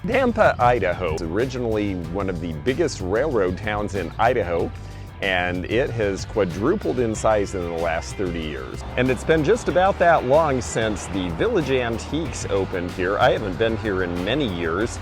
Nampa, Idaho is originally one of the biggest railroad towns in Idaho, and it has quadrupled in size in the last 30 years. And it's been just about that long since the Village Antiques opened here. I haven't been here in many years.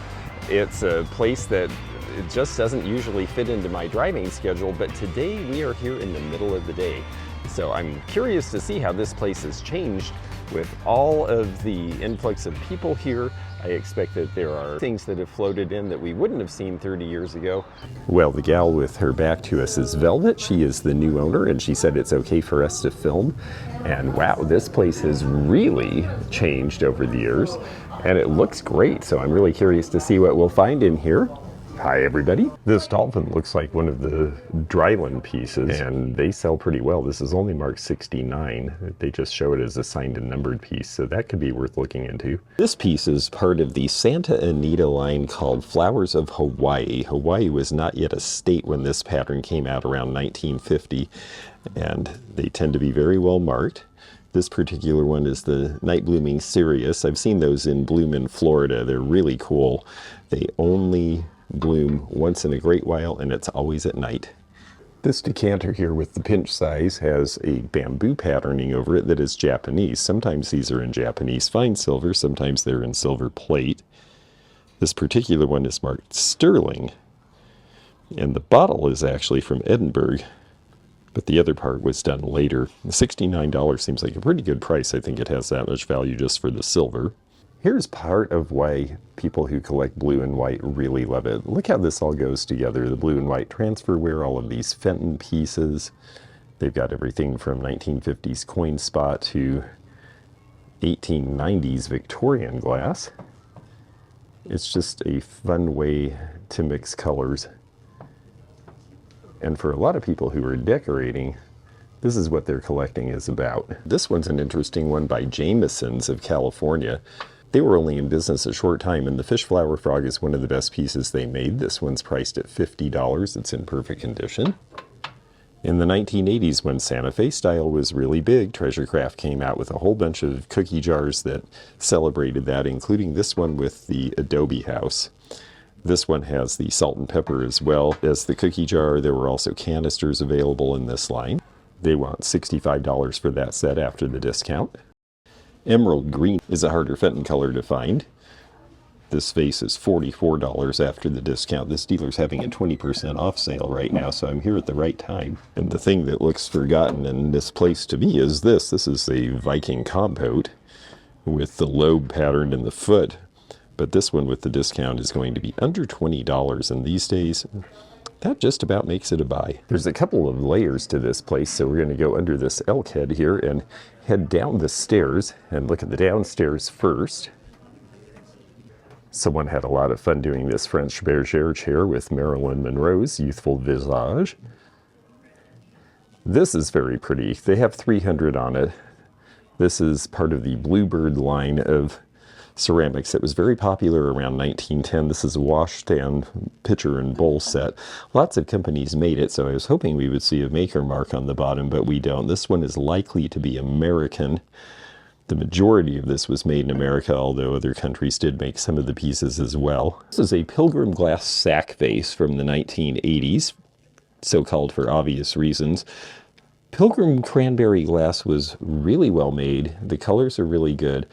It's a place that it just doesn't usually fit into my driving schedule, but today we are here in the middle of the day. So I'm curious to see how this place has changed with all of the influx of people here. I expect that there are things that have floated in that we wouldn't have seen 30 years ago. Well, the gal with her back to us is Velvet. She is the new owner, and she said it's okay for us to film. And wow, this place has really changed over the years, and it looks great. So I'm really curious to see what we'll find in here. Hi everybody. This dolphin looks like one of the dryland pieces, and they sell pretty well. This is only marked 69. They just show it as a signed and numbered piece, so that could be worth looking into. This piece is part of the Santa Anita line called Flowers of Hawaii. Hawaii was not yet a state when this pattern came out around 1950, and they tend to be very well marked. This particular one is the Night Blooming Cereus. I've seen those in bloom in Florida. They're really cool. They only bloom once in a great while, and it's always at night. This decanter here with the pinch size has a bamboo patterning over it that is Japanese. Sometimes these are in Japanese fine silver, sometimes they're in silver plate. This particular one is marked sterling, and the bottle is actually from Edinburgh, but the other part was done later. $69 seems like a pretty good price. I think it has that much value just for the silver. Here's part of why people who collect blue and white really love it. Look how this all goes together. The blue and white transferware, all of these Fenton pieces. They've got everything from 1950s coin spot to 1890s Victorian glass. It's just a fun way to mix colors. And for a lot of people who are decorating, this is what their collecting is about. This one's an interesting one by Jameson's of California. They were only in business a short time, and the fish flower frog is one of the best pieces they made. This one's priced at $50. It's in perfect condition. In the 1980s, when Santa Fe style was really big, Treasure Craft came out with a whole bunch of cookie jars that celebrated that, including this one with the adobe house. This one has the salt and pepper as well as the cookie jar. There were also canisters available in this line. They want $65 for that set after the discount. Emerald green is a harder Fenton color to find. This vase is $44 after the discount. This dealer's having a 20% off sale right now, so I'm here at the right time. And the thing that looks forgotten and misplaced to me is this. This is a Viking compote with the lobe pattern in the foot. But this one with the discount is going to be under $20, and these days, that just about makes it a buy. There's a couple of layers to this place, so we're going to go under this elk head here and head down the stairs and look at the downstairs first. Someone had a lot of fun doing this French bergère chair with Marilyn Monroe's youthful visage. This is very pretty. They have 300 on it. This is part of the Bluebird line of ceramics that was very popular around 1910. This is a washstand pitcher and bowl set. Lots of companies made it, so I was hoping we would see a maker mark on the bottom, but we don't. This one is likely to be American. The majority of this was made in America, although other countries did make some of the pieces as well. This is a pilgrim glass sack vase from the 1980s, so-called for obvious reasons. Pilgrim cranberry glass was really well made. The colors are really good.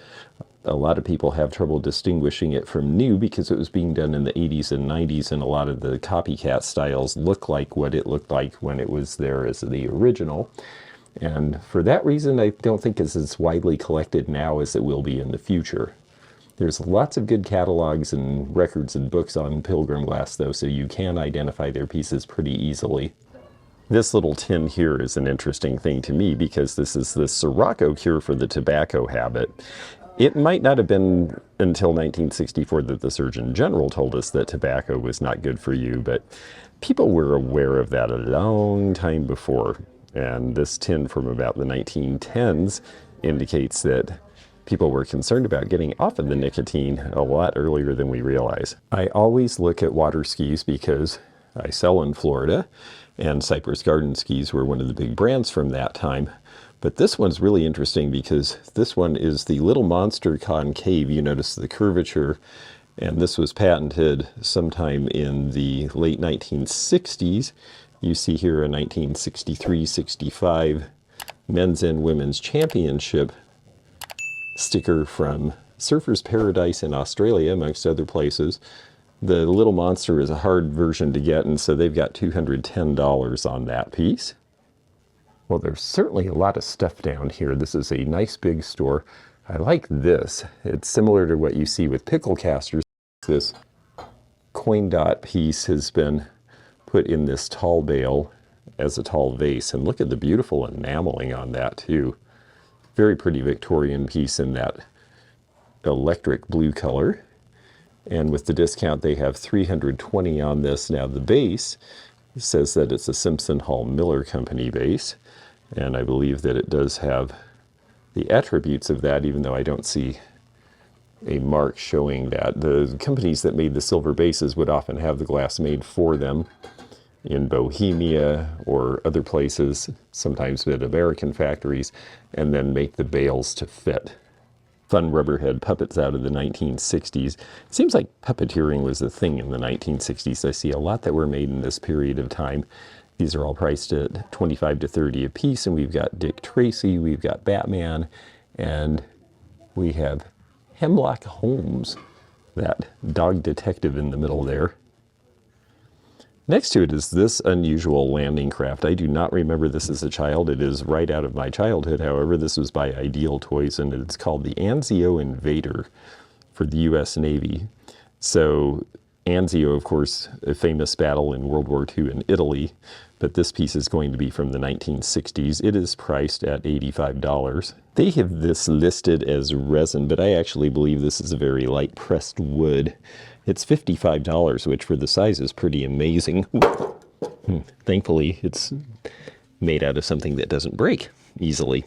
A lot of people have trouble distinguishing it from new because it was being done in the 80s and 90s, and a lot of the copycat styles look like what it looked like when it was there as the original. And for that reason, I don't think it's as widely collected now as it will be in the future. There's lots of good catalogs and records and books on pilgrim glass, though, so you can identify their pieces pretty easily. This little tin here is an interesting thing to me because this is the Sirocco cure for the tobacco habit. It might not have been until 1964 that the Surgeon General told us that tobacco was not good for you, but people were aware of that a long time before. And this tin from about the 1910s indicates that people were concerned about getting off of the nicotine a lot earlier than we realize. I always look at water skis because I sell in Florida, and Cypress Garden skis were one of the big brands from that time. But this one's really interesting because this one is the Little Monster concave. You notice the curvature And this was patented sometime in the late 1960s. You see here a 1963-65 Men's and Women's Championship sticker from Surfer's Paradise in Australia, amongst other places. The little monster is a hard version to get, and so they've got $210 on that piece. Well, there's certainly a lot of stuff down here. This is a nice big store. I like this. It's similar to what you see with pickle casters. This coin dot piece has been put in this tall bale as a tall vase, and look at the beautiful enameling on that too. Very pretty Victorian piece in that electric blue color. And with the discount, they have $320 on this. Now the base says that it's a Simpson Hall Miller Company base, and I believe that it does have the attributes of that, even though I don't see a mark showing that. The companies that made the silver bases would often have the glass made for them in Bohemia or other places, sometimes at American factories, and then make the bales to fit. Fun rubberhead puppets out of the 1960s. It seems like puppeteering was a thing in the 1960s. I see a lot that were made in this period of time. These are all priced at $25 to $30 a piece, and we've got Dick Tracy, we've got Batman, and we have Hemlock Holmes, that dog detective in the middle there. Next to it is this unusual landing craft. I do not remember this as a child. It is right out of my childhood. However, this was by Ideal Toys, and it's called the Anzio Invader for the U.S. Navy. So Anzio, of course, a famous battle in World War II in Italy, but this piece is going to be from the 1960s. It is priced at $85. They have this listed as resin, but I actually believe this is a very light pressed wood. It's $55, which for the size is pretty amazing. Thankfully, it's made out of something that doesn't break easily.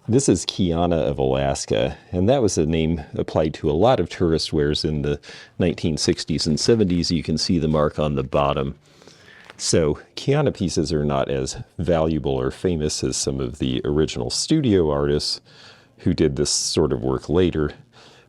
This is Kiana of Alaska, and that was a name applied to a lot of tourist wares in the 1960s and 70s. You can see the mark on the bottom. So Kiana pieces are not as valuable or famous as some of the original studio artists who did this sort of work later.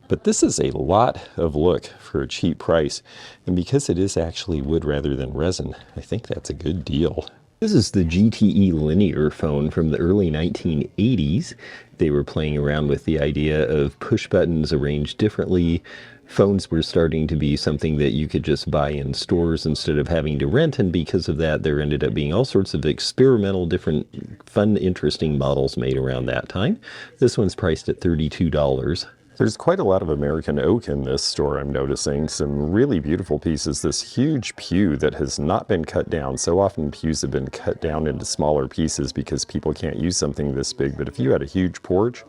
But this is a lot of look for a cheap price. And because it is actually wood rather than resin, I think that's a good deal. This is the GTE linear phone from the early 1980s. They were playing around with the idea of push buttons arranged differently. Phones were starting to be something that you could just buy in stores instead of having to rent, and because of that, there ended up being all sorts of experimental, different, fun, interesting models made around that time. This one's priced at $32. There's quite a lot of American oak in this store, I'm noticing. Some really beautiful pieces. This huge pew that has not been cut down. So often pews have been cut down into smaller pieces because people can't use something this big. But if you had a huge porch,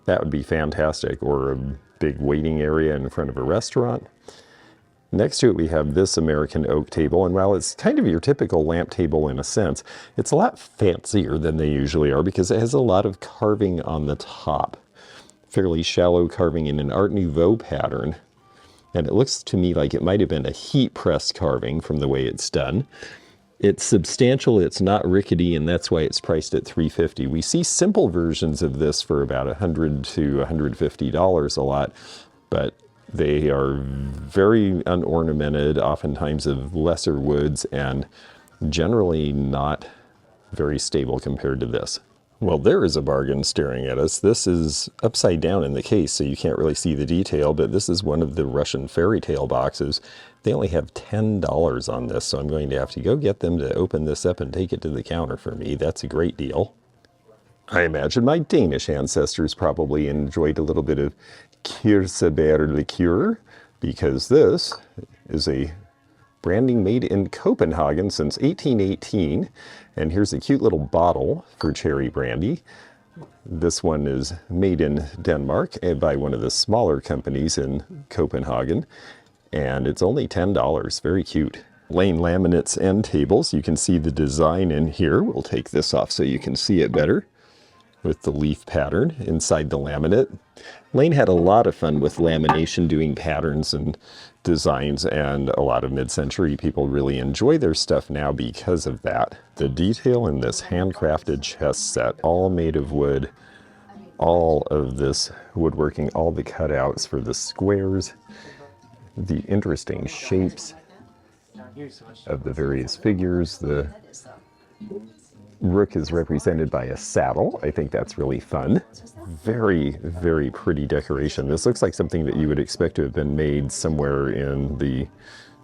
that would be fantastic. Or a big waiting area in front of a restaurant. Next to it, we have this American oak table. And while it's kind of your typical lamp table in a sense, it's a lot fancier than they usually are because it has a lot of carving on the top. Fairly shallow carving in an Art Nouveau pattern. And it looks to me like it might have been a heat press carving from the way it's done. It's substantial, it's not rickety, and that's why it's priced at $350. We see simple versions of this for about $100 to $150 a lot, but they are very unornamented, oftentimes of lesser woods, and generally not very stable compared to this. Well, there is a bargain staring at us. This is upside down in the case, so you can't really see the detail, but this is one of the Russian fairy tale boxes. They only have $10 on this, so I'm going to have to go get them to open this up and take it to the counter for me. That's a great deal. I imagine my Danish ancestors probably enjoyed a little bit of kirsebær liqueur, because this is a branding made in Copenhagen since 1818. And here's a cute little bottle for cherry brandy. This one is made in Denmark by one of the smaller companies in Copenhagen. And it's only $10, very cute. Lane laminates end tables. You can see the design in here. We'll take this off so you can see it better with the leaf pattern inside the laminate. Lane had a lot of fun with lamination, doing patterns and designs, and a lot of mid-century people really enjoy their stuff now because of that. The detail in this handcrafted chest set, all made of wood, all of this woodworking, all the cutouts for the squares, the interesting shapes of the various figures. The rook is represented by a saddle. I think that's really fun. Very, very pretty decoration. This looks like something that you would expect to have been made somewhere in the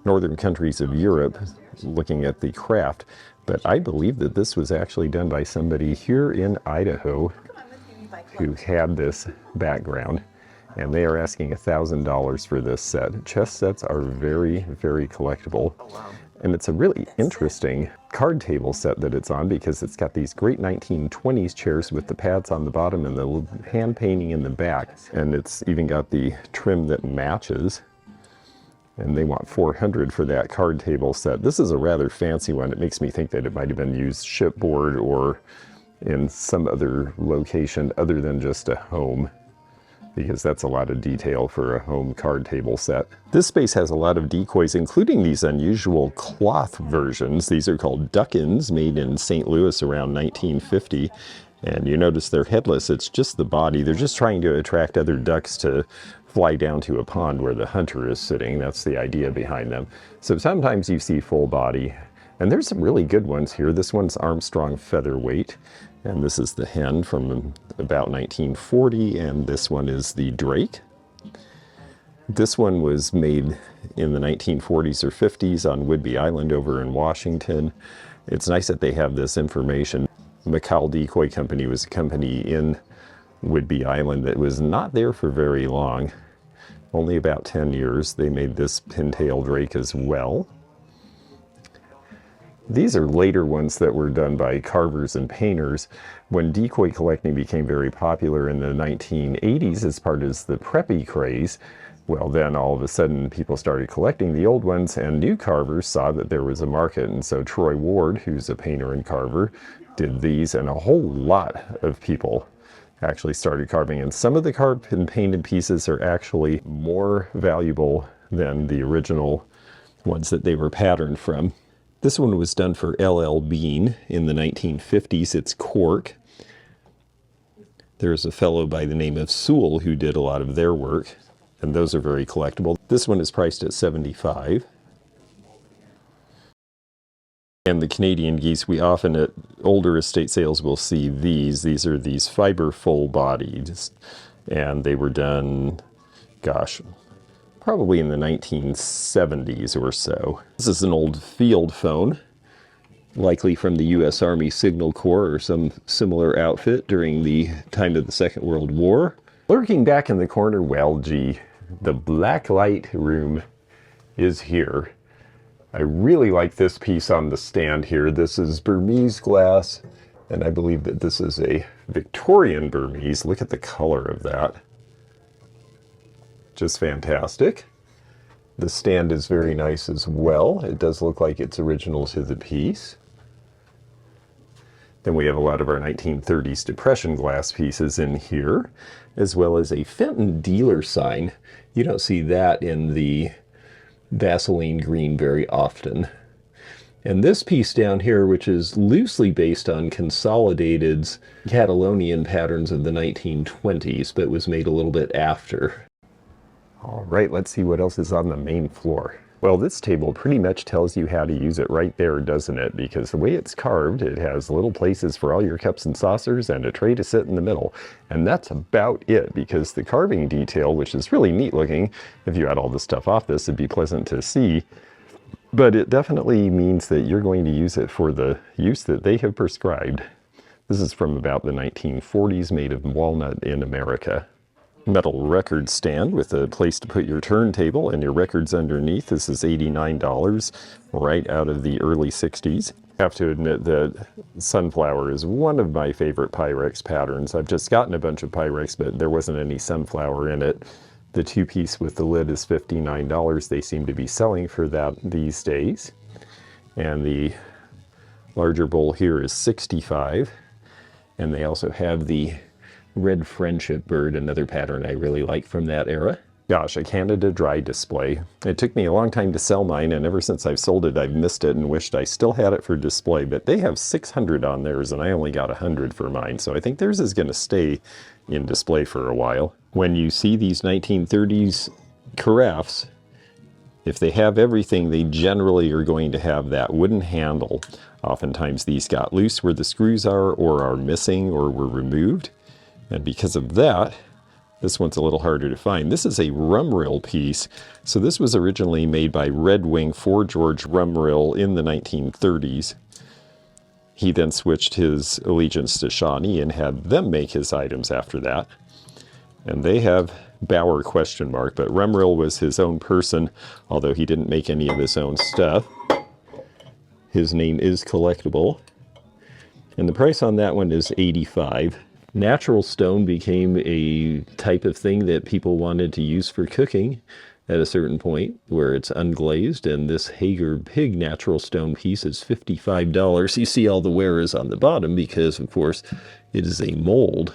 northern countries of Europe, looking at the craft. But I believe that this was actually done by somebody here in Idaho who had this background. And they are asking $1,000 for this set. Chess sets are very, very collectible. And it's a really interesting card table set that it's on, because it's got these great 1920s chairs with the pads on the bottom and the hand painting in the back. And it's even got the trim that matches. And they want $400 for that card table set. This is a rather fancy one. It makes me think that it might have been used shipboard or in some other location other than just a home, because that's a lot of detail for a home card table set. This space has a lot of decoys, including these unusual cloth versions. These are called duck-ins, made in St. Louis around 1950. And you notice they're headless, it's just the body. They're just trying to attract other ducks to fly down to a pond where the hunter is sitting. That's the idea behind them. So sometimes you see full body, and there's some really good ones here. This one's Armstrong Featherweight, and this is the hen from about 1940, and this one is the drake. This one was made in the 1940s or 50s on Whidbey Island over in Washington. It's nice that they have this information. McCall Decoy Company was a company in Whidbey Island that was not there for very long, only about 10 years. They made this pintail drake as well. These are later ones that were done by carvers and painters. When decoy collecting became very popular in the 1980s as part of the preppy craze, well, then all of a sudden people started collecting the old ones, and new carvers saw that there was a market. And so Troy Ward, who's a painter and carver, did these, and a whole lot of people actually started carving. And some of the carved and painted pieces are actually more valuable than the original ones that they were patterned from. This one was done for L.L. Bean in the 1950s. It's cork. There's a fellow by the name of Sewell who did a lot of their work, and those are very collectible. This one is priced at $75. And the Canadian geese, we often at older estate sales will see these. These are these fiber full bodies, and they were done, gosh, probably in the 1970s or so. This is an old field phone, likely from the U.S. Army Signal Corps or some similar outfit during the time of the Second World War. Lurking back in the corner, well, gee, the blacklight room is here. I really like this piece on the stand here. This is Burmese glass, and I believe that this is a Victorian Burmese. Look at the color of that. Just fantastic. The stand is very nice as well. It does look like it's original to the piece. Then we have a lot of our 1930s Depression glass pieces in here, as well as a Fenton dealer sign. You don't see that in the Vaseline green very often. And this piece down here, which is loosely based on Consolidated's Catalonian patterns of the 1920s, but was made a little bit after. All right, let's see what else is on the main floor. Well, this table pretty much tells you how to use it right there, doesn't it? Because the way it's carved, it has little places for all your cups and saucers and a tray to sit in the middle. And that's about it, because the carving detail, which is really neat looking, if you had all this stuff off this, it'd be pleasant to see. But it definitely means that you're going to use it for the use that they have prescribed. This is from about the 1940s, made of walnut in America. Metal record stand with a place to put your turntable and your records underneath. This is $89, right out of the early 60s. I have to admit that sunflower is one of my favorite Pyrex patterns. I've just gotten a bunch of Pyrex, but there wasn't any sunflower in it. The two-piece with the lid is $59. They seem to be selling for that these days. And the larger bowl here is $65. And they also have the Red Friendship bird, another pattern I really like from that era. Gosh, a Canada dry display. It took me a long time to sell mine, and ever since I've sold it, I've missed it and wished I still had it for display. But they have 600 on theirs, and I only got 100 for mine, so I think theirs is going to stay in display for a while. When you see these 1930s carafes, If they have everything, they generally are going to have that wooden handle. Oftentimes these got loose where the screws are, or are missing, or were removed. And because of that, this one's a little harder to find. This is a rumrill piece. So this was originally made by Red Wing for George Rumrill in the 1930s. He then switched his allegiance to Shawnee and had them make his items after that. And they have Bauer ? But Rumrill was his own person, although he didn't make any of his own stuff. His name is Collectible. And the price on that one is $85. Natural stone became a type of thing that people wanted to use for cooking at a certain point, where it's unglazed, and this Hager Pig natural stone piece is $55. You see all the wear is on the bottom because, of course, it is a mold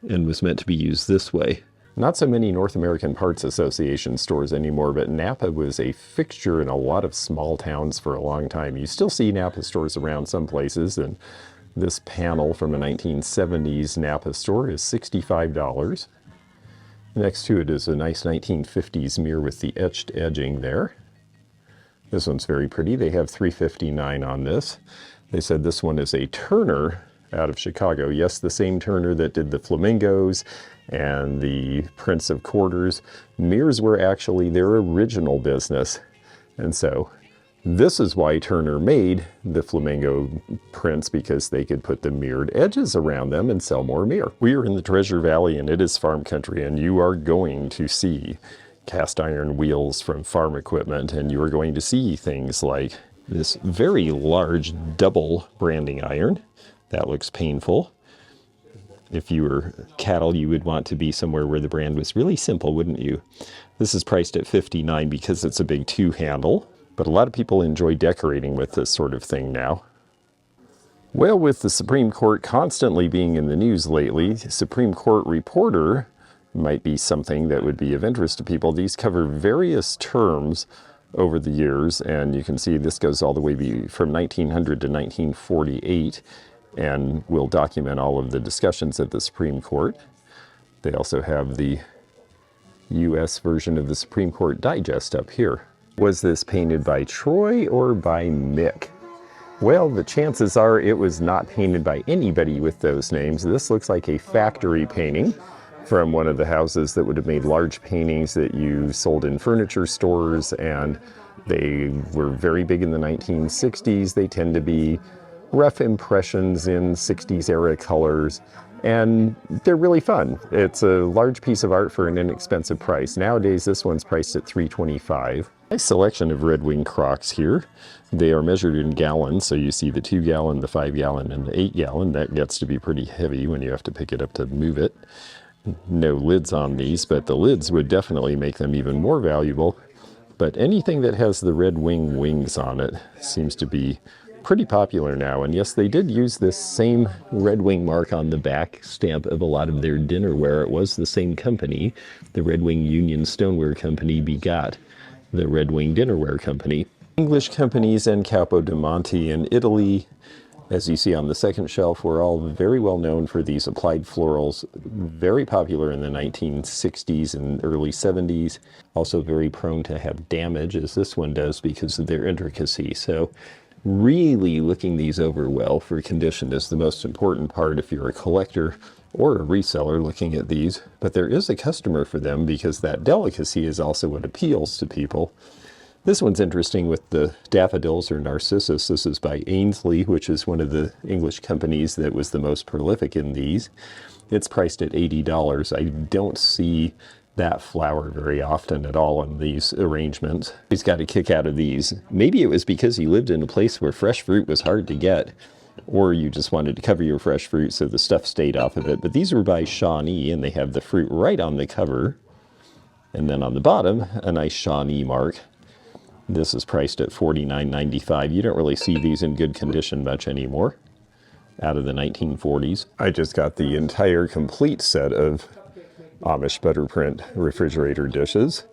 and was meant to be used this way. Not so many North American Parts Association stores anymore, but Nampa was a fixture in a lot of small towns for a long time. You still see Nampa stores around some places, and this panel from a 1970s Nampa store is $65. Next to it is a nice 1950s mirror with the etched edging there. This one's very pretty. They have $359 on this. They said this one is a Turner out of Chicago. Yes, the same Turner that did the flamingos and the Prince of Quarters. Mirrors were actually their original business. And so this is why Turner made the flamingo prints, because they could put the mirrored edges around them and sell more mirror. We are in the Treasure Valley and it is farm country, and you are going to see cast iron wheels from farm equipment, and you are going to see things like this very large double branding iron. That looks painful. If you were cattle, you would want to be somewhere where the brand was really simple, wouldn't you? This is priced at $59 because it's a big two-handle, but a lot of people enjoy decorating with this sort of thing now. Well, with the Supreme Court constantly being in the news lately, Supreme Court reporter might be something that would be of interest to people. These cover various terms over the years, and you can see this goes all the way from 1900 to 1948. And will document all of the discussions at the Supreme Court. They also have the U.S. version of the Supreme Court Digest up here. Was this painted by Troy or by Mick? Well, the chances are it was not painted by anybody with those names. This looks like a factory painting from one of the houses that would have made large paintings that you sold in furniture stores, and they were very big in the 1960s. They tend to be rough impressions in 60s era colors, and they're really fun. It's a large piece of art for an inexpensive price. Nowadays, this one's priced at $325. Nice selection of Red Wing crocks here. They are measured in gallons, so you see the 2-gallon, the 5-gallon, and the 8-gallon. That gets to be pretty heavy when you have to pick it up to move it. No lids on these, but the lids would definitely make them even more valuable. But anything that has the Red Wing wings on it seems to be pretty popular now. And yes, they did use this same Red Wing mark on the back stamp of a lot of their dinnerware. It was the same company. The Red Wing Union Stoneware Company begot the Red Wing Dinnerware Company. English companies and Capodimonte in Italy, as you see on the second shelf, were all very well known for these applied florals, very popular in the 1960s and early 70s. Also very prone to have damage, as this one does, because of their intricacy. So really looking these over well for condition is the most important part if you're a collector or a reseller looking at these. But there is a customer for them, because that delicacy is also what appeals to people. This one's interesting with the daffodils or narcissus. This is by Ainsley, which is one of the English companies that was the most prolific in these. It's priced at $80. I don't see that flower very often at all in these arrangements. He's got a kick out of these. Maybe it was because he lived in a place where fresh fruit was hard to get, or you just wanted to cover your fresh fruit so the stuff stayed off of it. But these were by Shawnee, and they have the fruit right on the cover. And then on the bottom, a nice Shawnee mark. This is priced at $49.95. You don't really see these in good condition much anymore, out of the 1940s. I just got the entire complete set of Amish butterprint refrigerator dishes.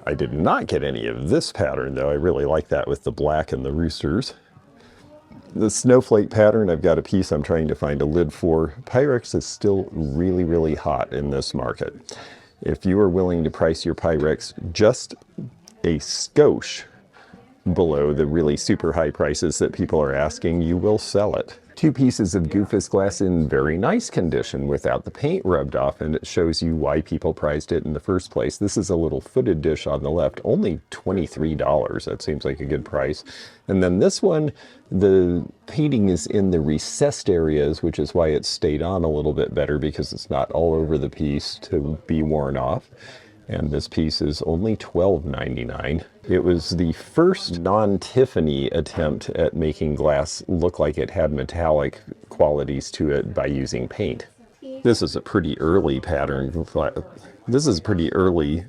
I did not get any of this pattern, though. I really like that with the black and the roosters. The snowflake pattern, I've got a piece I'm trying to find a lid for. Pyrex is still really, really hot in this market. If you are willing to price your Pyrex just a skosh below the really super high prices that people are asking, you will sell it. Two pieces of Goofus glass in very nice condition without the paint rubbed off, and it shows you why people prized it in the first place. This is a little footed dish on the left, only $23. That seems like a good price. And then this one, the painting is in the recessed areas, which is why it stayed on a little bit better, because it's not all over the piece to be worn off. And this piece is only $12.99. It was the first non-Tiffany attempt at making glass look like it had metallic qualities to it by using paint. This is a pretty early pattern. This is a pretty early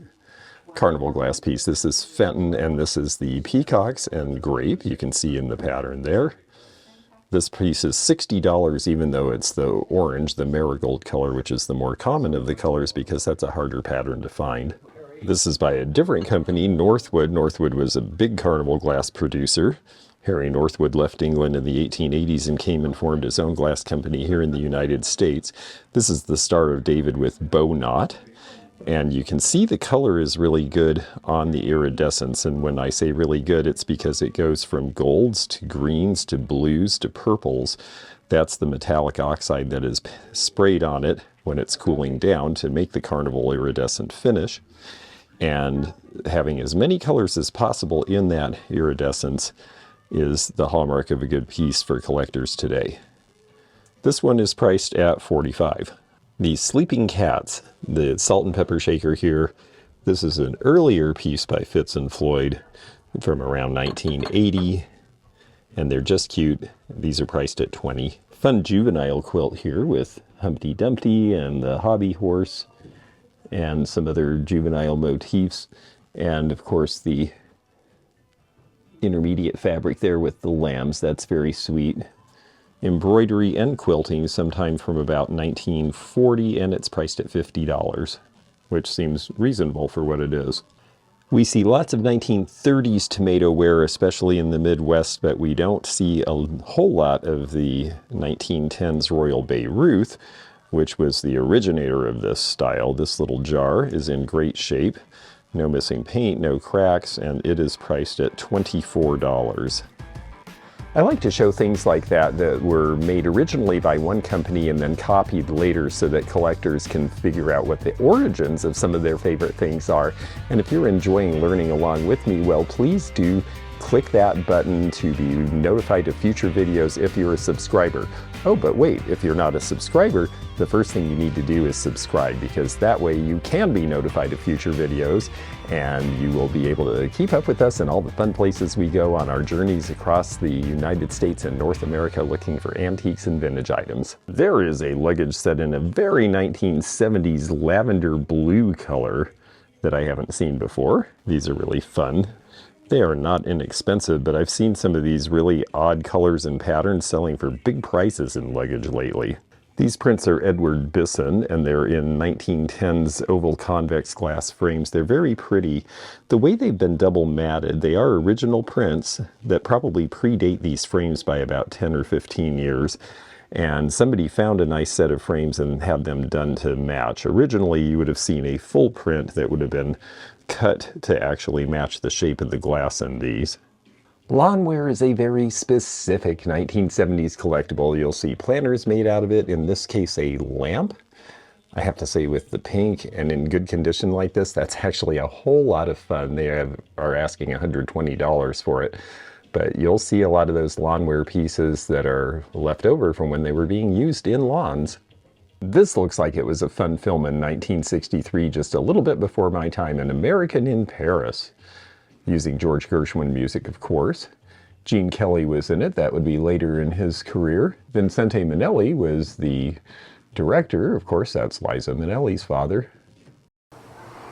Carnival glass piece. This is Fenton, and this is the peacocks and grape. You can see in the pattern there. This piece is $60, even though it's the orange, the marigold color, which is the more common of the colors because that's a harder pattern to find. This is by a different company, Northwood. Northwood was a big Carnival glass producer. Harry Northwood left England in the 1880s and came and formed his own glass company here in the United States. This is the Star of David with bow knot. And you can see the color is really good on the iridescence. And when I say really good, it's because it goes from golds to greens to blues to purples. That's the metallic oxide that is sprayed on it when it's cooling down to make the Carnival iridescent finish. And having as many colors as possible in that iridescence is the hallmark of a good piece for collectors today. This one is priced at $45. The Sleeping Cats, the salt and pepper shaker here. This is an earlier piece by Fitz and Floyd from around 1980, and they're just cute. These are priced at $20. Fun juvenile quilt here with Humpty Dumpty and the hobby horse and some other juvenile motifs, and of course the intermediate fabric there with the lambs. That's very sweet. Embroidery and quilting sometime from about 1940, and it's priced at $50, which seems reasonable for what it is. We see lots of 1930s tomato ware, especially in the Midwest, but we don't see a whole lot of the 1910s Royal Bayreuth, which was the originator of this style. This little jar is in great shape, no missing paint, no cracks, and it is priced at $24. I like to show things like that that were made originally by one company and then copied later so that collectors can figure out what the origins of some of their favorite things are. And if you're enjoying learning along with me, well, please do click that button to be notified of future videos if you're a subscriber. Oh, but wait, if you're not a subscriber, the first thing you need to do is subscribe, because that way you can be notified of future videos and you will be able to keep up with us in all the fun places we go on our journeys across the United States and North America looking for antiques and vintage items. There is a luggage set in a very 1970s lavender blue color that I haven't seen before. These are really fun. They are not inexpensive, but I've seen some of these really odd colors and patterns selling for big prices in luggage lately. These prints are Edward Bisson, and they're in 1910s oval convex glass frames. They're very pretty. The way they've been double matted, they are original prints that probably predate these frames by about 10 or 15 years. And somebody found a nice set of frames and had them done to match. Originally, you would have seen a full print that would have been cut to actually match the shape of the glass in these. Lawnware is a very specific 1970s collectible. You'll see planters made out of it, in this case a lamp. I have to say, with the pink and in good condition like this, that's actually a whole lot of fun. They are asking $120 for it. But you'll see a lot of those lawnware pieces that are left over from when they were being used in lawns. This looks like it was a fun film in 1963, just a little bit before my time, An American in Paris, using George Gershwin music, of course. Gene Kelly was in it. That would be later in his career. Vincente Minnelli was the director. Of course, that's Liza Minnelli's father.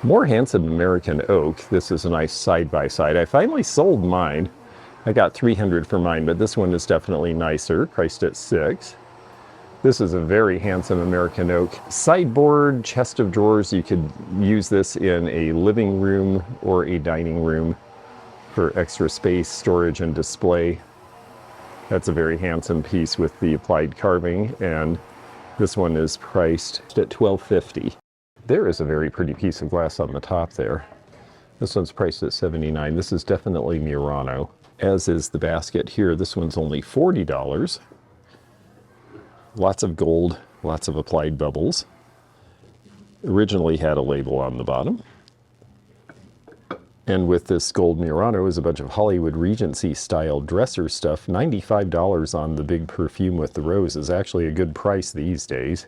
More handsome American oak. This is a nice side-by-side. I finally sold mine. I got $300 for mine, but this one is definitely nicer, priced at $6. This is a very handsome American oak sideboard, chest of drawers. You could use this in a living room or a dining room for extra space, storage, and display. That's a very handsome piece with the applied carving, and this one is priced at $12.50. There is a very pretty piece of glass on the top there. This one's priced at $79. This is definitely Murano, as is the basket here. This one's only $40. Lots of gold, lots of applied bubbles. Originally had a label on the bottom. And with this gold Murano is a bunch of Hollywood Regency style dresser stuff. $95 on the big perfume with the rose is actually a good price these days.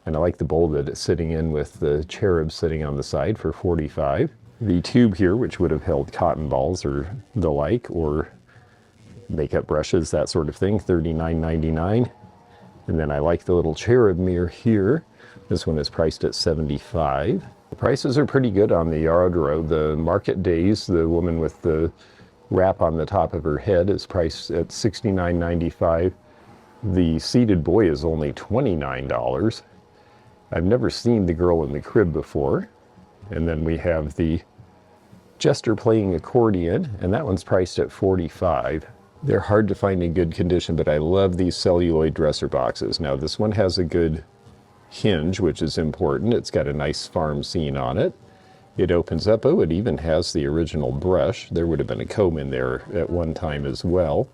And I like the bowl that it's sitting in with the cherub sitting on the side for $45. The tube here, which would have held cotton balls or the like, or makeup brushes, that sort of thing, $39.99. And then I like the little cherub mirror here. This one is priced at $75. The prices are pretty good on the Yarodoro. The Market Days, the woman with the wrap on the top of her head, is priced at $69.95. The seated boy is only $29. I've never seen the girl in the crib before. And then we have the jester playing accordion, and that one's priced at $45. They're hard to find in good condition, but I love these celluloid dresser boxes. Now this one has a good hinge, which is important. It's got a nice farm scene on it. It opens up. Oh, it even has the original brush. There would have been a comb in there at one time as well.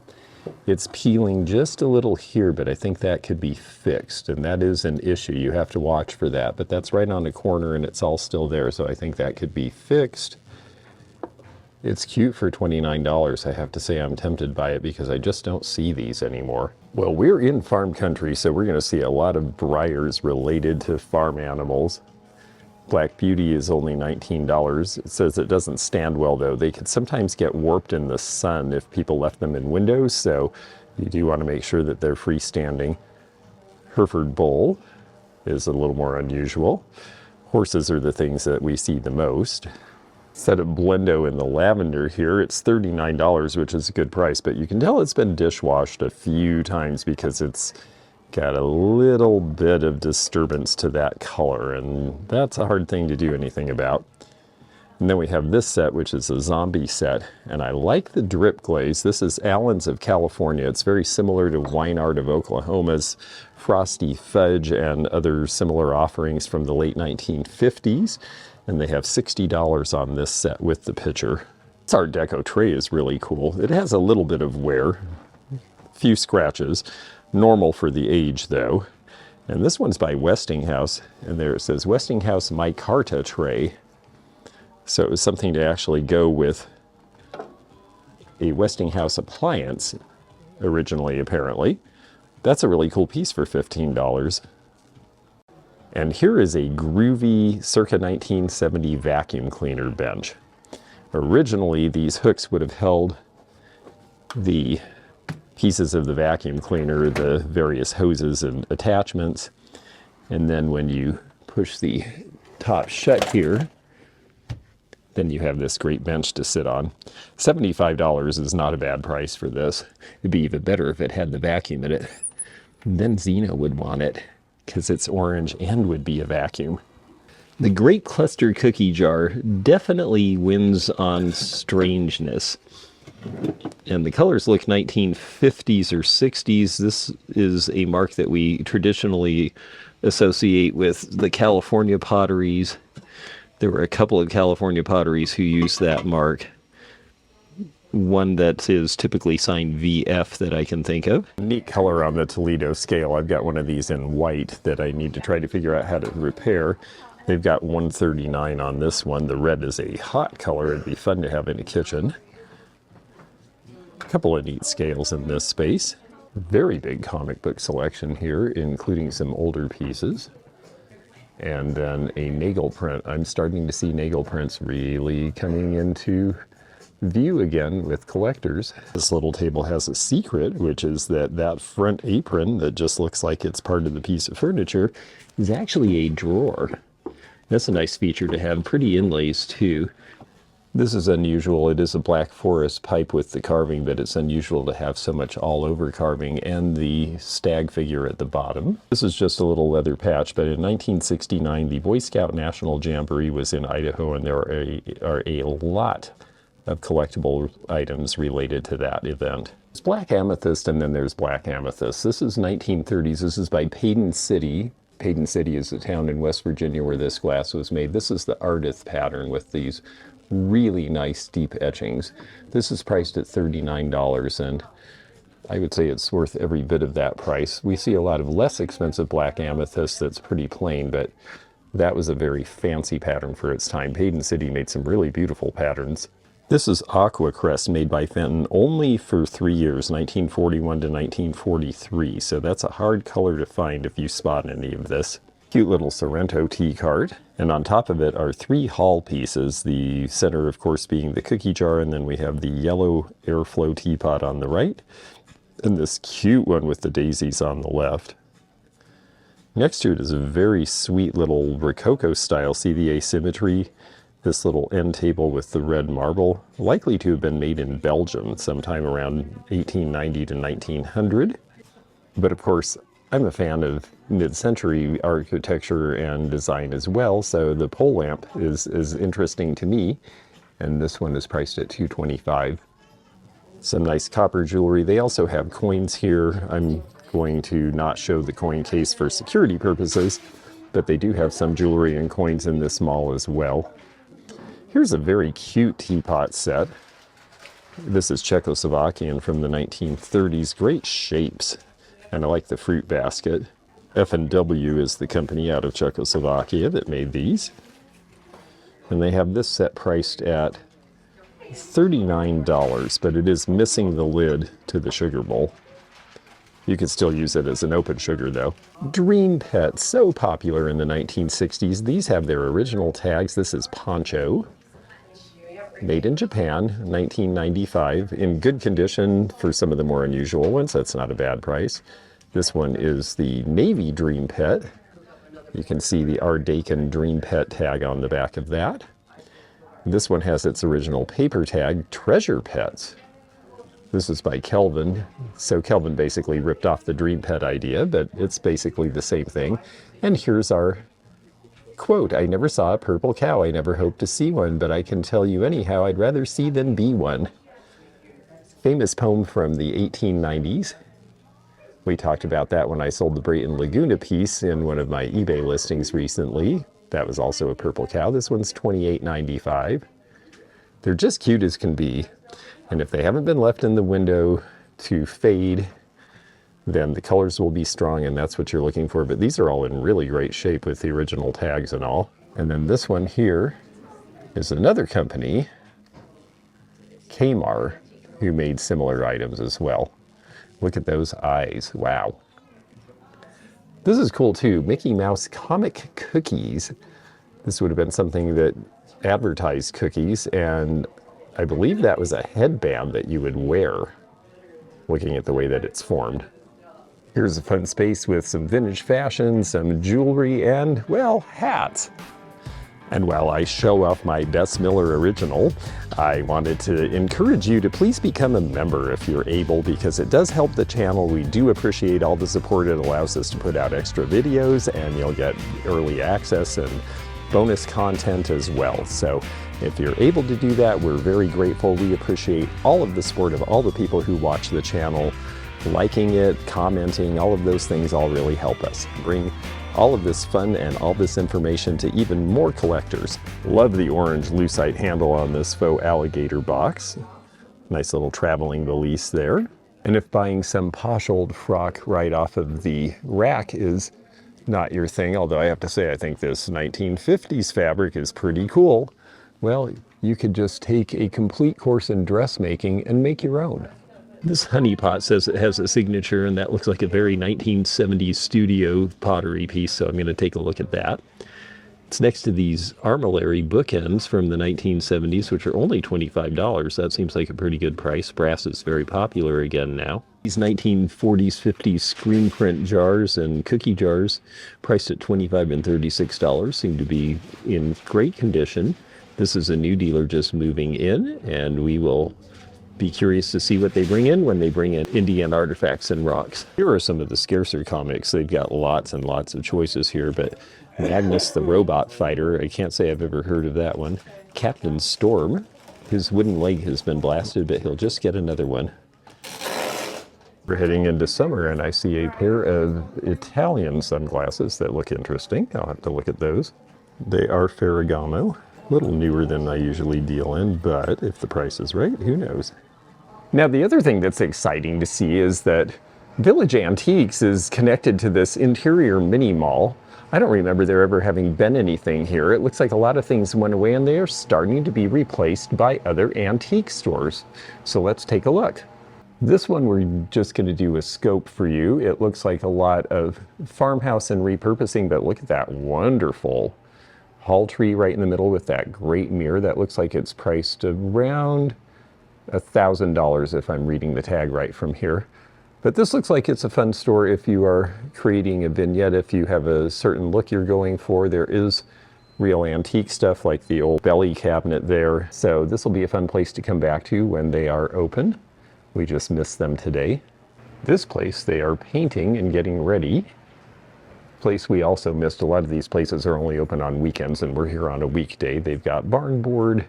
It's peeling just a little here, but I think that could be fixed, and that is an issue. You have to watch for that, but that's right on the corner and it's all still there, so I think that could be fixed. It's cute for $29. I have to say I'm tempted by it because I just don't see these anymore. Well, we're in farm country, so we're going to see a lot of briars related to farm animals. Black Beauty is only $19. It says it doesn't stand well, though. They could sometimes get warped in the sun if people left them in windows, so you do want to make sure that they're freestanding. Hereford Bull is a little more unusual. Horses are the things that we see the most. Set of Blendo in the lavender here. It's $39, which is a good price, but you can tell it's been dishwashed a few times because it's got a little bit of disturbance to that color, and that's a hard thing to do anything about. And then we have this set, which is a zombie set, and I like the drip glaze. This is Allen's of California. It's very similar to Wine Art of Oklahoma's Frosty Fudge and other similar offerings from the late 1950s. And they have $60 on this set with the pitcher. This Art Deco tray is really cool. It has a little bit of wear, a few scratches, normal for the age though. And this one's by Westinghouse, and there it says Westinghouse micarta tray. So it was something to actually go with a Westinghouse appliance originally, apparently. That's a really cool piece for $15. And here is a groovy circa 1970 vacuum cleaner bench. Originally, these hooks would have held the pieces of the vacuum cleaner, the various hoses and attachments. And then when you push the top shut here, then you have this great bench to sit on. $75 is not a bad price for this. It'd be even better if it had the vacuum in it. Then Zena would want it, because it's orange and would be a vacuum. The Great Cluster Cookie Jar definitely wins on strangeness. And the colors look 1950s or 60s. This is a mark that we traditionally associate with the California potteries. There were a couple of California potteries who used that mark. One that is typically signed VF that I can think of. Neat color on the Toledo scale. I've got one of these in white that I need to try to figure out how to repair. They've got 139 on this one. The red is a hot color. It'd be fun to have in a kitchen. A couple of neat scales in this space. Very big comic book selection here, including some older pieces. And then a Nagel print. I'm starting to see Nagel prints really coming into view again with collectors. This little table has a secret, which is that front apron that just looks like it's part of the piece of furniture is actually a drawer. That's a nice feature to have. Pretty inlays too. This is unusual. It is a Black Forest pipe with the carving, but it's unusual to have so much all over carving and the stag figure at the bottom. This is just a little leather patch, but in 1969 the Boy Scout National Jamboree was in Idaho, and there are a lot of collectible items related to that event. There's black amethyst, and then there's black amethyst. This is 1930s. This is by Paden City. Paden City is a town in West Virginia where this glass was made. This is the Ardith pattern with these really nice deep etchings. This is priced at $39, and I would say it's worth every bit of that price. We see a lot of less expensive black amethyst that's pretty plain, but that was a very fancy pattern for its time. Hayden City made some really beautiful patterns. This is Aqua Crest, made by Fenton only for 3 years, 1941 to 1943. So that's a hard color to find if you spot any of this. Cute little Sorrento tea cart. And on top of it are 3 hall pieces. The center, of course, being the cookie jar. And then we have the yellow airflow teapot on the right. And this cute one with the daisies on the left. Next to it is a very sweet little Rococo style. See the asymmetry? This little end table with the red marble, likely to have been made in Belgium sometime around 1890 to 1900. But of course, I'm a fan of mid-century architecture and design as well, so the pole lamp is interesting to me. And this one is priced at $225. Some nice copper jewelry. They also have coins here. I'm going to not show the coin case for security purposes, but they do have some jewelry and coins in this mall as well. Here's a very cute teapot set. This is Czechoslovakian from the 1930s. Great shapes, and I like the fruit basket. F&W is the company out of Czechoslovakia that made these. And they have this set priced at $39, but it is missing the lid to the sugar bowl. You could still use it as an open sugar though. Dream Pet, so popular in the 1960s. These have their original tags. This is Poncho, made in Japan, 1995, in good condition for some of the more unusual ones. That's not a bad price. This one is the Navy Dream Pet. You can see the R. Dakin Dream Pet tag on the back of that. This one has its original paper tag, Treasure Pets. This is by Kelvin. So Kelvin basically ripped off the Dream Pet idea, but it's basically the same thing. And here's our quote, "I never saw a purple cow. I never hoped to see one, but I can tell you anyhow, I'd rather see than be one." Famous poem from the 1890s. We talked about that when I sold the Brayton Laguna piece in one of my eBay listings recently. That was also a purple cow. This one's $28.95. They're just cute as can be. And if they haven't been left in the window to fade, then the colors will be strong, and that's what you're looking for. But these are all in really great shape with the original tags and all. And then this one here is another company, Kmart, who made similar items as well. Look at those eyes. Wow. This is cool too. Mickey Mouse comic cookies. This would have been something that advertised cookies, and I believe that was a headband that you would wear, looking at the way that it's formed. Here's a fun space with some vintage fashion, some jewelry, and, well, hats. And while I show off my Bess Miller original, I wanted to encourage you to please become a member if you're able, because it does help the channel. We do appreciate all the support. It allows us to put out extra videos, and you'll get early access and bonus content as well. So if you're able to do that, we're very grateful. We appreciate all of the support of all the people who watch the channel. Liking it, commenting, all of those things all really help us bring all of this fun and all this information to even more collectors. Love the orange lucite handle on this faux alligator box. Nice little traveling valise there. And if buying some posh old frock right off of the rack is not your thing, although I have to say I think this 1950s fabric is pretty cool, well, you could just take a complete course in dressmaking and make your own. This honey pot says it has a signature, and that looks like a very 1970s studio pottery piece, so I'm going to take a look at that. It's next to these armillary bookends from the 1970s, which are only $25. That seems like a pretty good price. Brass is very popular again now. These 1940s, 50s screen print jars and cookie jars, priced at $25 and $36, seem to be in great condition. This is a new dealer just moving in, and we will be curious to see what they bring in when they bring in Indian artifacts and rocks. Here are some of the scarcer comics. They've got lots and lots of choices here, but Magnus the Robot Fighter, I can't say I've ever heard of that one. Captain Storm, his wooden leg has been blasted, but he'll just get another one. We're heading into summer, and I see a pair of Italian sunglasses that look interesting. I'll have to look at those. They are Ferragamo. A little newer than I usually deal in, but if the price is right, who knows? Now, the other thing that's exciting to see is that Village Antiques is connected to this interior mini mall. I don't remember there ever having been anything here. It looks like a lot of things went away and they are starting to be replaced by other antique stores. So let's take a look. This one we're just going to do a scope for you. It looks like a lot of farmhouse and repurposing, but look at that wonderful hall tree right in the middle with that great mirror. That looks like it's priced around $1,000 if I'm reading the tag right from here. But this looks like it's a fun store if you are creating a vignette, if you have a certain look you're going for. There is real antique stuff like the old belly cabinet there. So this will be a fun place to come back to when they are open. We just missed them today. This place they are painting and getting ready. Place we also missed. A lot of these places are only open on weekends and we're here on a weekday. They've got barn board.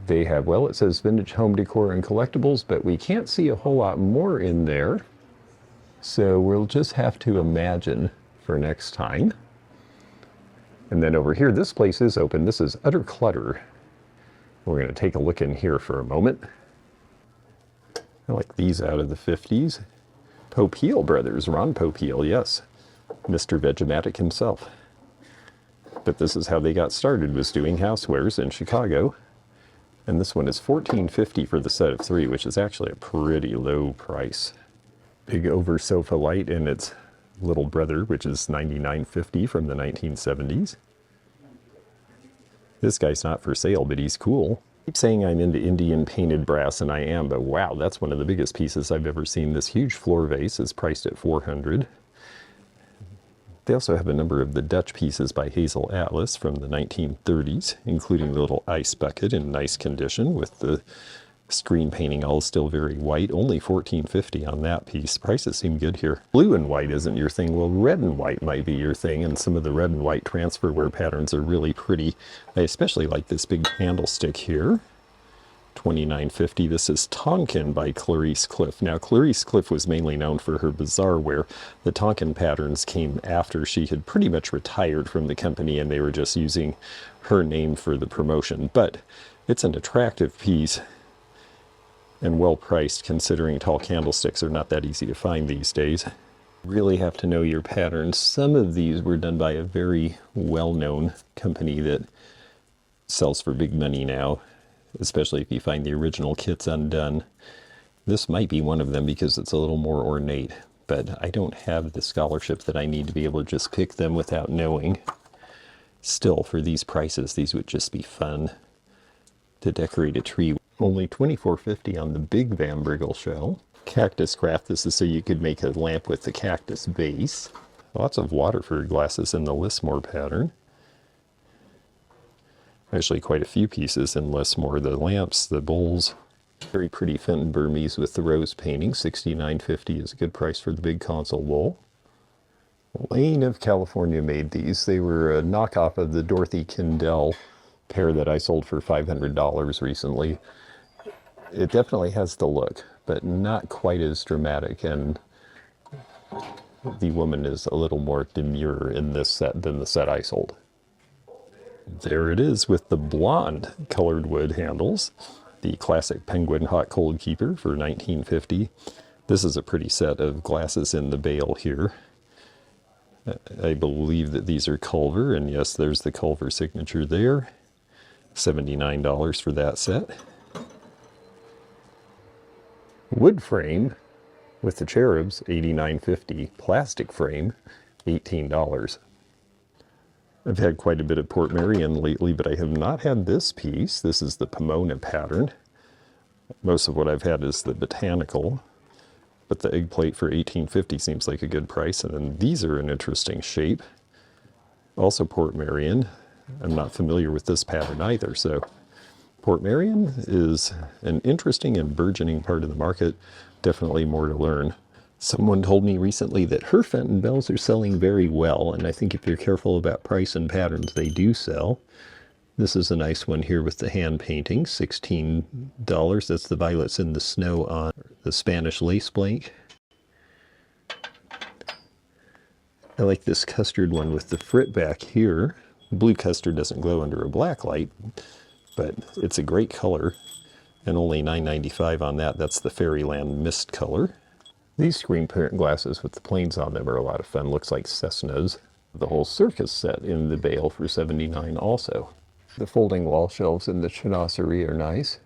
They have, well, it says vintage home decor and collectibles, but we can't see a whole lot more in there. So we'll just have to imagine for next time. And then over here, this place is open. This is Utter Clutter. We're going to take a look in here for a moment. I like these out of the 50s. Popeil brothers, Ron Popeil, yes. Mr. Vegematic himself. But this is how they got started, was doing housewares in Chicago. And this one is $14.50 for the set of 3, which is actually a pretty low price. Big over sofa light and its little brother, which is $99.50 from the 1970s. This guy's not for sale, but he's cool. I keep saying I'm into Indian painted brass, and I am, but wow, that's one of the biggest pieces I've ever seen. This huge floor vase is priced at $400. They also have a number of the Dutch pieces by Hazel Atlas from the 1930s, including the little ice bucket in nice condition with the screen painting all still very white. Only $14.50 on that piece. Prices seem good here. Blue and white isn't your thing. Well, red and white might be your thing, and some of the red and white transferware patterns are really pretty. I especially like this big candlestick here. $29.50. This is Tonkin by Clarice Cliff. Now, Clarice Cliff was mainly known for her bazaarware. The Tonkin patterns came after she had pretty much retired from the company and they were just using her name for the promotion. But it's an attractive piece and well priced, considering tall candlesticks are not that easy to find these days. Really have to know your patterns. Some of these were done by a very well-known company that sells for big money now, especially if you find the original kits undone. This might be one of them because it's a little more ornate, but I don't have the scholarship that I need to be able to just pick them without knowing. Still, for these prices, these would just be fun to decorate a tree. Only $24.50 on the big Van Briggle shell. Cactus craft, this is so you could make a lamp with the cactus base. Lots of Waterford glasses in the Lismore pattern. Actually quite a few pieces in Lismore. The lamps, the bowls. Very pretty Fenton Burmese with the rose painting. $69.50 is a good price for the big console bowl. Lane of California made these. They were a knockoff of the Dorothy Kindell pair that I sold for $500 recently. It definitely has the look, but not quite as dramatic, and the woman is a little more demure in this set than the set I sold. There it is with the blonde colored wood handles. The classic Penguin Hot Cold Keeper for $19.50. This is a pretty set of glasses in the bale here. I believe that these are Culver, and yes, there's the Culver signature there. $79 for that set. Wood frame with the cherubs, $89.50. Plastic frame, $18. I've had quite a bit of Port Marion lately, but I have not had this piece. This is the Pomona pattern. Most of what I've had is the botanical, but the egg plate for $18.50 seems like a good price. And then these are an interesting shape. Also Port Marion. I'm not familiar with this pattern either, so Port Marion is an interesting and burgeoning part of the market. Definitely more to learn. Someone told me recently that her Fenton bells are selling very well, and I think if you're careful about price and patterns, they do sell. This is a nice one here with the hand painting, $16. That's the Violets in the Snow on the Spanish lace blank. I like this custard one with the frit back here, Blue custard doesn't glow under a black light, but it's a great color, and only $9.95 on that. That's the Fairyland Mist color. These screen print glasses with the planes on them are a lot of fun. Looks like Cessnas. The whole circus set in the bale for $79 also. The folding wall shelves in the chinoiserie are nice.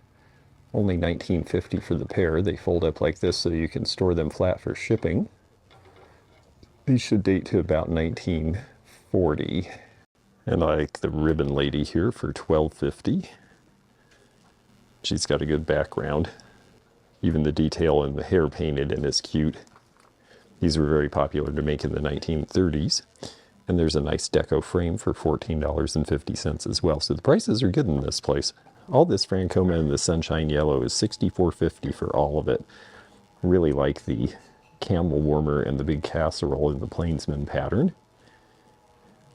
Only $19.50 for the pair. They fold up like this so you can store them flat for shipping. These should date to about 1940. And I like the ribbon lady here for $12.50. She's got a good background. Even the detail in the hair painted in is cute. These were very popular to make in the 1930s. And there's a nice deco frame for $14.50 as well. So the prices are good in this place. All this Francoma in the Sunshine Yellow is $64.50 for all of it. Really like the camel warmer and the big casserole in the Plainsman pattern.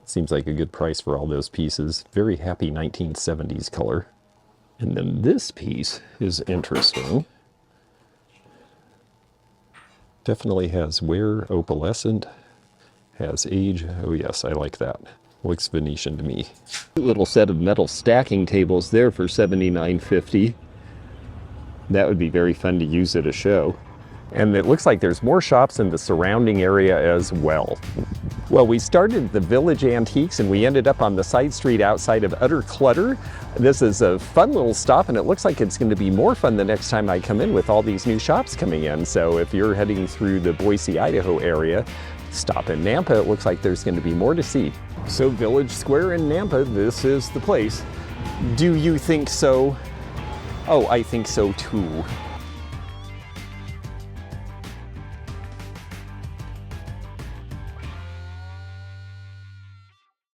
Seems like a good price for all those pieces. Very happy 1970s color. And then this piece is interesting. Definitely has wear, opalescent, has age. Oh yes, I like that. Looks Venetian to me. Little set of metal stacking tables there for $79.50. That would be very fun to use at a show. And it looks like there's more shops in the surrounding area as well. Well, we started at the Village Antiques and we ended up on the side street outside of Utter Clutter. This is a fun little stop, and it looks like it's going to be more fun the next time I come in with all these new shops coming in. So if you're heading through the Boise, Idaho area, stop in Nampa. It looks like there's going to be more to see. So Village Square in Nampa, this is the place. Do you think so? Oh, I think so too.